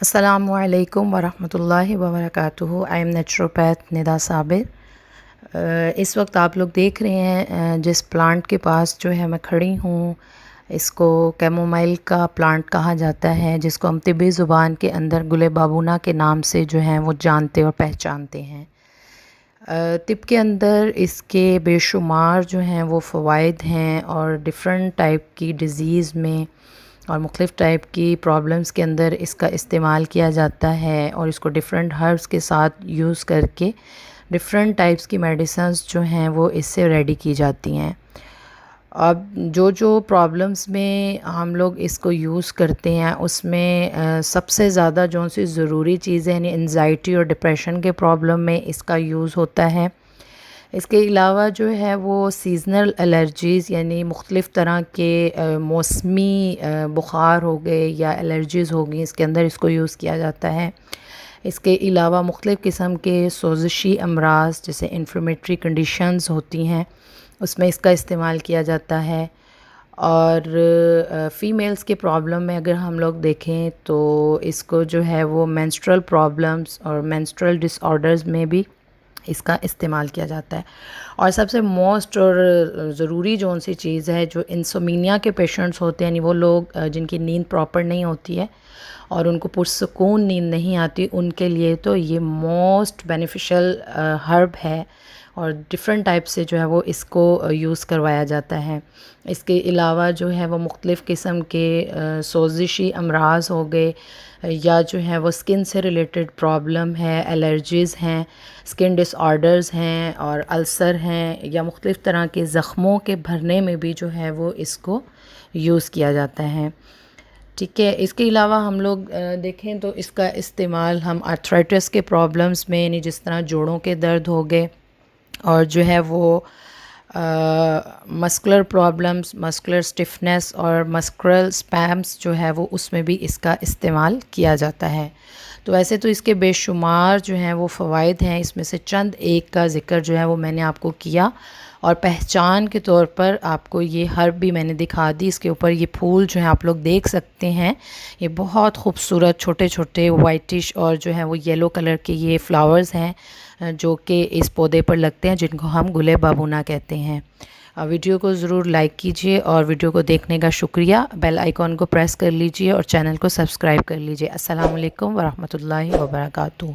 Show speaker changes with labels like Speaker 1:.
Speaker 1: अस्सलामुअलैकुम वरहमतुल्लाहि वबरकातुहू। I am naturopath Nida Sabir. इस वक्त आप लोग देख रहे हैं जिस प्लांट के पास जो है मैं खड़ी हूँ, इसको कैमोमाइल का प्लांट कहा जाता है, जिसको हम तिब्बी ज़ुबान के अंदर गुले बाबूना के नाम से जो है वो जानते और पहचानते हैं। तिब के अंदर इसके बेशुमार जो हैं वो फ़वाइद हैं और डिफ़रेंट टाइप की डिज़ीज़ में और मुख्तलिफ़ टाइप की प्रॉब्लम्स के अंदर इसका इस्तेमाल किया जाता है और इसको डिफरेंट हर्ब्स के साथ यूज़ करके डिफरेंट टाइप्स की मेडिसिन्स जो हैं वो इससे रेडी की जाती हैं। अब जो जो प्रॉब्लम्स में हम लोग इसको यूज़ करते हैं उसमें सबसे ज़्यादा जो सी ज़रूरी चीज़ें यानी एंजाइटी और डिप्रेशन के प्रॉब्लम में इसका यूज़ होता है। इसके अलावा जो है वो सीज़नल एलर्जीज़ यानी मुख्तलिफ़ तरह के मौसमी बुखार हो गए या एलर्जीज़ हो गई, इसके अंदर इसको यूज़ किया जाता है। इसके अलावा मुख्तलिफ़ किस्म के सोज़शी अमराज़ जैसे इन्फ्लेमेटरी कंडीशंस होती हैं, उसमें इसका इस्तेमाल किया जाता है। और फ़ीमेल्स के प्रॉब्लम में अगर हम लोग देखें तो इसको जो है वो मेंस्ट्रुअल प्रॉब्लम्स और मेंस्ट्रुअल डिसऑर्डर्स में भी इसका इस्तेमाल किया जाता है। और सबसे मोस्ट और ज़रूरी जो सी चीज़ है, जो इंसोमिनिया के पेशेंट्स होते हैं, यानी वो लोग जिनकी नींद प्रॉपर नहीं होती है और उनको पुरसुकून नींद नहीं आती, उनके लिए तो ये मोस्ट बेनिफिशियल हर्ब है और डिफरेंट टाइप से जो है वो इसको यूज़ करवाया जाता है। इसके अलावा जो है वो मुख्तलिफ़ किस्म के सोज़िशी अमराज़ हो गए या जो है वो स्किन से रिलेटेड प्रॉब्लम है, एलर्जीज़ हैं, स्किन डिसऑर्डर्स हैं और अल्सर हैं या मुख्तलिफ़ तरह के ज़ख्मों के भरने में भी जो है वो इसको यूज़ किया जाता है। ठीक है, इसके अलावा हम लोग देखें तो इसका इस्तेमाल हम आर्थराइटिस के प्रॉब्लम्स में, यानी जिस तरह जोड़ों के दर्द हो गए और जो है वो मस्कुलर प्रॉब्लम्स, मस्कुलर स्टिफनेस और मस्कुलर स्पैम्स जो है वो उसमें भी इसका इस्तेमाल किया जाता है। तो वैसे तो इसके बेशुमार जो हैं वो फ़वाइद हैं, इसमें से चंद एक का ज़िक्र जो है वो मैंने आपको किया और पहचान के तौर पर आपको ये हर्ब भी मैंने दिखा दी। इसके ऊपर ये फूल जो हैं आप लोग देख सकते हैं, ये बहुत खूबसूरत छोटे छोटे वाइटिश और जो है वो येलो कलर के ये फ्लावर्स हैं जो कि इस पौधे पर लगते हैं, जिनको हम गुले बाबूना कहते हैं। वीडियो को ज़रूर लाइक कीजिए और वीडियो को देखने का शुक्रिया। बेल आइकॉन को प्रेस कर लीजिए और चैनल को सब्सक्राइब कर लीजिए। अस्सलाम वालेकुम वरहमतुल्लाहि वबरकातुहू।